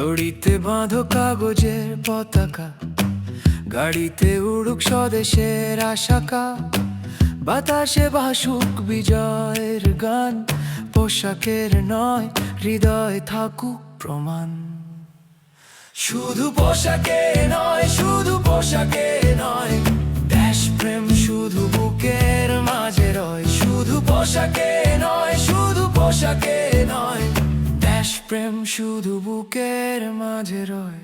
দড়িতে বাঁধো কাগজের পতাকা, গাড়িতে উড়ুক স্বদেশের আশাকা, বাতাসে ভাসুক বিজয়ের গান, পোশাকের নয় হৃদয় থাকুক প্রমাণ। শুধু পোশাকে নয়, শুধু পোশাকে নয়, দেশপ্রেম শুধু বুকের মাঝে রয়। শুধু পোশাকে নয়, শুধু পোশাকে নয়, দেশপ্রেম শুধু বুকের মাঝে রয়।